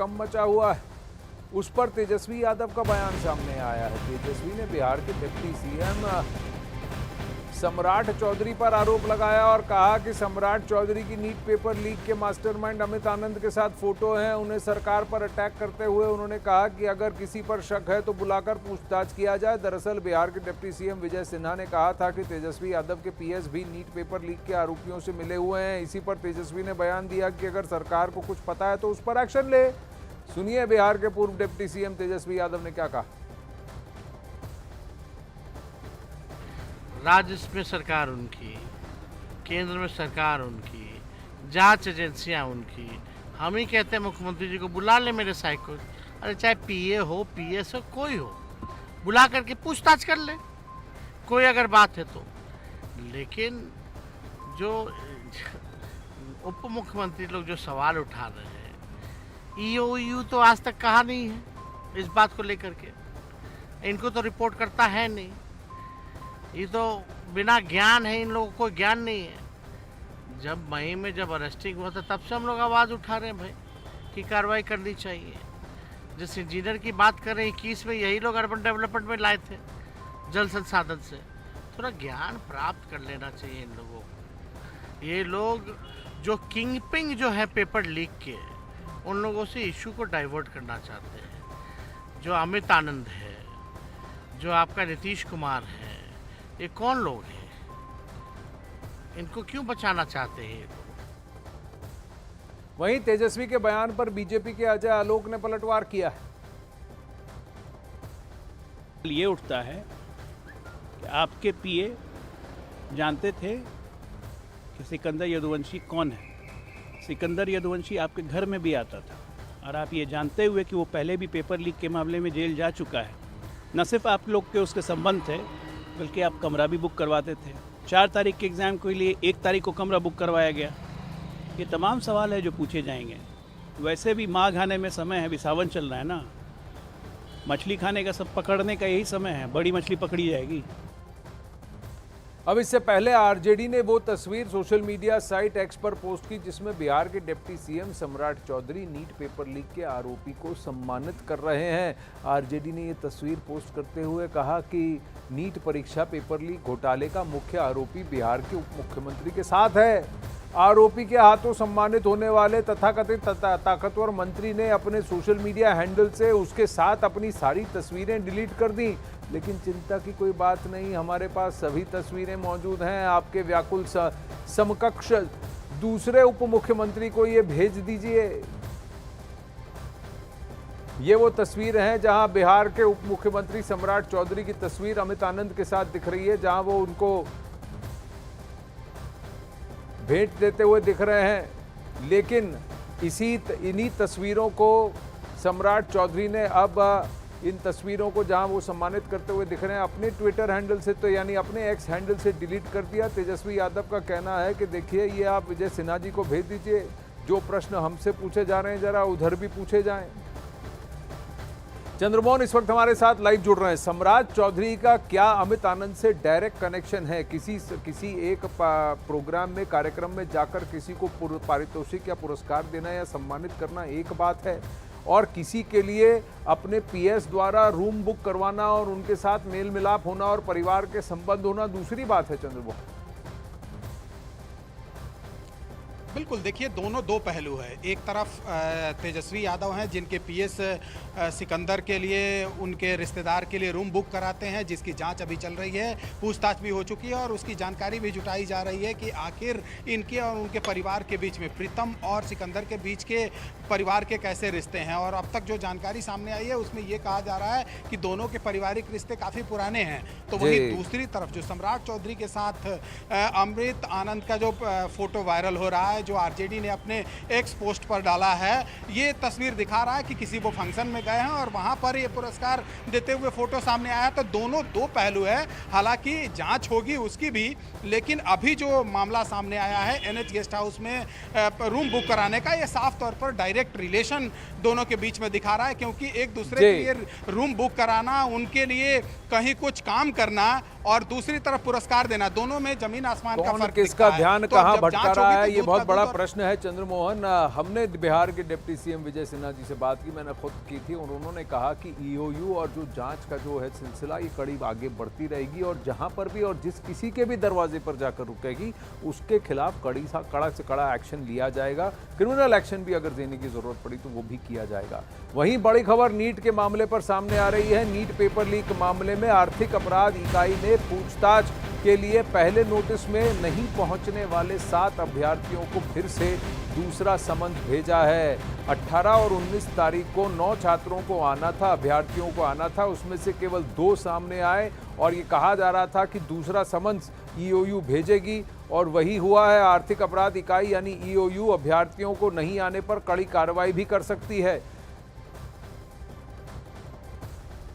हड़कंप मचा हुआ है। उस पर तेजस्वी यादव का बयान सामने आया है। तेजस्वी ने बिहार के डिप्टी सीएम सम्राट चौधरी पर आरोप लगाया और कहा कि सम्राट चौधरी की नीट पेपर लीक के मास्टरमाइंड अमित आनंद के साथ फोटो हैं। उन्हें सरकार पर अटैक करते हुए उन्होंने कहा कि अगर किसी पर शक है तो बुलाकर पूछताछ किया जाए। दरअसल बिहार के डिप्टी सीएम विजय सिन्हा ने कहा था कि तेजस्वी यादव के पीएस भी नीट पेपर लीक के आरोपियों से मिले हुए हैं। इसी पर तेजस्वी ने बयान दिया कि अगर सरकार को कुछ पता है तो उस पर एक्शन ले। सुनिए बिहार के पूर्व डिप्टी सीएम तेजस्वी यादव ने क्या कहा। राज्य में सरकार उनकी, केंद्र में सरकार उनकी, जांच एजेंसियां उनकी। हम ही कहते हैं मुख्यमंत्री जी को बुला ले मेरे साइड को, अरे चाहे पीए हो पीएस हो कोई हो, बुला करके पूछताछ कर ले कोई अगर बात है तो। लेकिन जो उप मुख्यमंत्री लोग जो सवाल उठा रहे हैं, ईओयू तो आज तक कहा नहीं है इस बात को लेकर के, इनको तो रिपोर्ट करता है नहीं। ये तो बिना ज्ञान है, इन लोगों को ज्ञान नहीं है। जब मई में जब अरेस्टिंग हुआ था तब से हम लोग आवाज़ उठा रहे हैं भाई कि कार्रवाई करनी चाहिए। जिस इंजीनियर की बात कर रहे हैं 21 में, यही लोग अर्बन डेवलपमेंट में लाए थे जल संसाधन से। थोड़ा ज्ञान प्राप्त कर लेना चाहिए इन लोगों को। ये लोग जो किंगपिंग जो है पेपर लीक के, उन लोगों से इशू को डाइवर्ट करना चाहते हैं। जो अमित आनंद है, जो आपका नीतीश कुमार है, ये कौन लोग हैं? इनको क्यों बचाना चाहते हैं ये लोग? वहीं तेजस्वी के बयान पर बीजेपी के अजय आलोक ने पलटवार किया है। ये उठता है कि आपके पीए जानते थे कि सिकंदर यदुवंशी कौन है। सिकंदर यदुवंशी आपके घर में भी आता था और आप ये जानते हुए कि वो पहले भी पेपर लीक के मामले में जेल जा चुका है। न सिर्फ आप लोग के उसके संबंध थे, बल्कि आप कमरा भी बुक करवाते थे। 4 तारीख के एग्ज़ाम के लिए 1 तारीख को कमरा बुक करवाया गया। ये तमाम सवाल है जो पूछे जाएंगे। वैसे भी माघ आने में समय है, अभी सावन चल रहा है ना, मछली खाने का, सब पकड़ने का यही समय है। बड़ी मछली पकड़ी जाएगी। अब इससे पहले आरजेडी ने वो तस्वीर सोशल मीडिया साइट एक्स पर पोस्ट की जिसमें बिहार के डिप्टी सीएम सम्राट चौधरी नीट पेपर लीक के आरोपी को सम्मानित कर रहे हैं। आरजेडी ने ये तस्वीर पोस्ट करते हुए कहा कि नीट परीक्षा पेपर लीक घोटाले का मुख्य आरोपी बिहार के उप मुख्यमंत्री के साथ है। आरोपी के हाथों सम्मानित होने वाले तथाकथित ताकतवर मंत्री ने अपने सोशल मीडिया हैंडल से उसके साथ अपनी सारी तस्वीरें डिलीट कर दी। लेकिन चिंता की कोई बात नहीं, हमारे पास सभी तस्वीरें मौजूद हैं। आपके व्याकुल समकक्ष दूसरे उप मुख्यमंत्री को ये भेज दीजिए। ये वो तस्वीर है जहां बिहार के उप मुख्यमंत्री सम्राट चौधरी की तस्वीर अमित आनंद के साथ दिख रही है, जहां वो उनको भेंट देते हुए दिख रहे हैं। लेकिन इन्हीं तस्वीरों को सम्राट चौधरी ने अब इन तस्वीरों को जहां वो सम्मानित करते हुए दिख रहे हैं अपने ट्विटर हैंडल से, तो यानी अपने एक्स हैंडल से डिलीट कर दिया। तेजस्वी यादव का कहना है कि देखिए ये आप विजय सिन्हा जी को भेज दीजिए, जो प्रश्न हमसे पूछे जा रहे हैं जरा उधर भी पूछे जाएं। चंद्रमोहन इस वक्त हमारे साथ लाइव जुड़ रहे हैं। सम्राट चौधरी का क्या अमित आनंद से डायरेक्ट कनेक्शन है? किसी एक प्रोग्राम में, कार्यक्रम में जाकर किसी को पारितोषिक या पुरस्कार देना या सम्मानित करना एक बात है, और किसी के लिए अपने पीएस द्वारा रूम बुक करवाना और उनके साथ मेल मिलाप होना और परिवार के संबंध होना दूसरी बात है। चंद्रमोहन, बिल्कुल, देखिए दोनों दो पहलू है। एक तरफ तेजस्वी यादव हैं जिनके पीएस सिकंदर के लिए, उनके रिश्तेदार के लिए रूम बुक कराते हैं, जिसकी जांच अभी चल रही है, पूछताछ भी हो चुकी है और उसकी जानकारी भी जुटाई जा रही है कि आखिर इनके और उनके परिवार के बीच में, प्रीतम और सिकंदर के बीच के परिवार के कैसे रिश्ते हैं। और अब तक जो जानकारी सामने आई है उसमें ये कहा जा रहा है कि दोनों के पारिवारिक रिश्ते काफ़ी पुराने हैं। तो वहीं दूसरी तरफ जो सम्राट चौधरी के साथ अमृत आनंद का जो फोटो वायरल हो रहा है, जो आरजेडी ने अपने एक्स पोस्ट पर डाला है, ये तस्वीर दिखा रहा है कि किसी वो फंक्शन में गए हैं और वहां पर ये पुरस्कार देते हुए फोटो सामने आया। तो दोनों दो पहलू है। हालांकि जांच होगी उसकी भी, लेकिन अभी जो मामला सामने आया है एनएच गेस्ट हाउस में रूम बुक कराने का, ये साफ तौर पर डायरेक्ट रिलेशन दोनों के बीच में दिखा रहा है, क्योंकि एक दूसरे के लिए रूम बुक कराना, उनके लिए कहीं कुछ काम करना और दूसरी तरफ पुरस्कार देना, दोनों में जमीन आसमान का फर्क किसका ध्यान कहां भटका रहा है, ये बहुत बड़ा प्रश्न है चंद्रमोहन। हमने बिहार के डिप्टी सीएम विजय सिन्हा जी से बात की, मैंने खुद की थी, और उन्होंने कहा कि ईओयू और जो जांच का जो है सिलसिला ये कड़ी आगे बढ़ती रहेगी और जहां पर भी और जिस किसी के भी दरवाजे पर जाकर रुकेगी उसके खिलाफ कड़ा से कड़ा एक्शन लिया जाएगा। क्रिमिनल एक्शन भी अगर देने की जरूरत पड़ी तो वो भी किया जाएगा। वहीं बड़ी खबर नीट के मामले पर सामने आ रही है। नीट पेपर लीक मामले में आर्थिक अपराध इकाई ने पूछताछ के लिए पहले नोटिस में नहीं पहुंचने वाले 7 अभ्यर्थियों को फिर से दूसरा समन भेजा है। 18 और 19 तारीख को 9 छात्रों को आना था, अभ्यर्थियों को आना था, उसमें से केवल 2 सामने आए और ये कहा जा रहा था कि दूसरा समन्स ईओयू भेजेगी और वही हुआ है। आर्थिक अपराध इकाई यानी ईओयू अभ्यर्थियों को नहीं आने पर कड़ी कार्रवाई भी कर सकती है।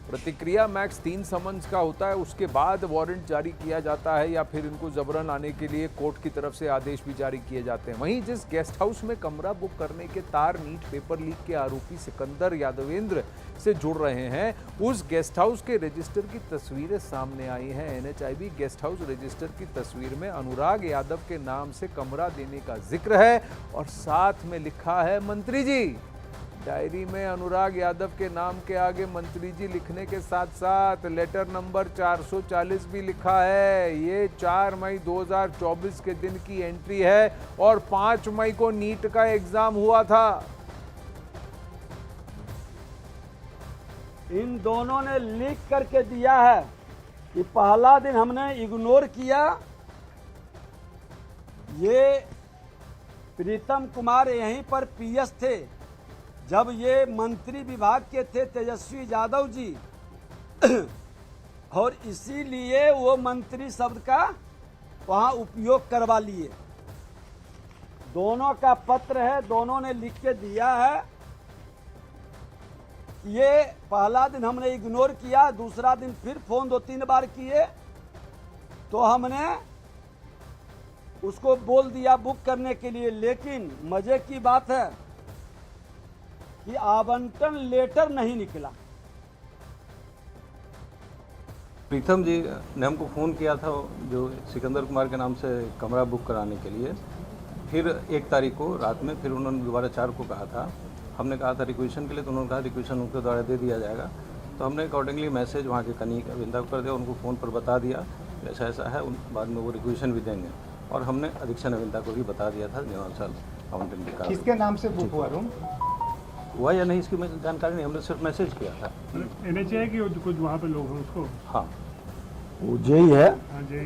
प्रतिक्रिया मैक्स 3 समन्स का होता है, उसके बाद वारंट जारी किया जाता है या फिर इनको जबरन आने के लिए कोर्ट की तरफ से आदेश भी जारी किए जाते हैं। वहीं जिस गेस्ट हाउस में कमरा बुक करने के तार नीट पेपर लीक के आरोपी सिकंदर यादवेंद्र से जुड़ रहे हैं, उस गेस्ट हाउस के रजिस्टर की तस्वीरें सामने आई हैं। एनएचआईवी गेस्ट हाउस रजिस्टर की तस्वीर में अनुराग यादव के नाम से कमरा देने का जिक्र है और साथ में लिखा है मंत्री जी। डायरी में अनुराग यादव के नाम के आगे मंत्री जी लिखने के साथ साथ लेटर नंबर 440 भी लिखा है। ये 4 मई 2024 के दिन की एंट्री है और 5 मई को नीट का एग्जाम हुआ था। इन दोनों ने लीक करके दिया है कि पहला दिन हमने इग्नोर किया। ये प्रीतम कुमार यहीं पर पीएस थे जब ये मंत्री विभाग के थे, तेजस्वी यादव जी, और इसीलिए वो मंत्री शब्द का वहाँ उपयोग करवा लिए। दोनों का पत्र है, दोनों ने लिख के दिया है। ये पहला दिन हमने इग्नोर किया, दूसरा दिन फिर फोन 2-3 बार किए तो हमने उसको बोल दिया बुक करने के लिए। लेकिन मजे की बात है कि आवंटन लेटर नहीं निकला। प्रीतम जी ने हमको फ़ोन किया था जो सिकंदर कुमार के नाम से कमरा बुक कराने के लिए। फिर 1 तारीख को रात में फिर उन्होंने दोबारा 4 को कहा था। हमने कहा था रिक्वेशन के लिए, तो उन्होंने कहा रिक्वेशन उनके द्वारा दे दिया जाएगा। तो हमने अकॉर्डिंगली मैसेज वहाँ के कनी अविंदा को कर दिया, उनको फ़ोन पर बता दिया ऐसा ऐसा है, बाद में वो रिक्वेशन भी देंगे। और हमने अधीक्षण अविंदा को भी बता दिया था नियमानुसार आवंटन की कार्रवाई। किसके नाम से बुक हुआ रूम? हुआ या नहीं इसकी जानकारी नहीं, हमने सिर्फ मैसेज किया था। एनएचए की कुछ वहाँ पे लोग हैं उसको? हाँ वो जेई है। हाँ जी।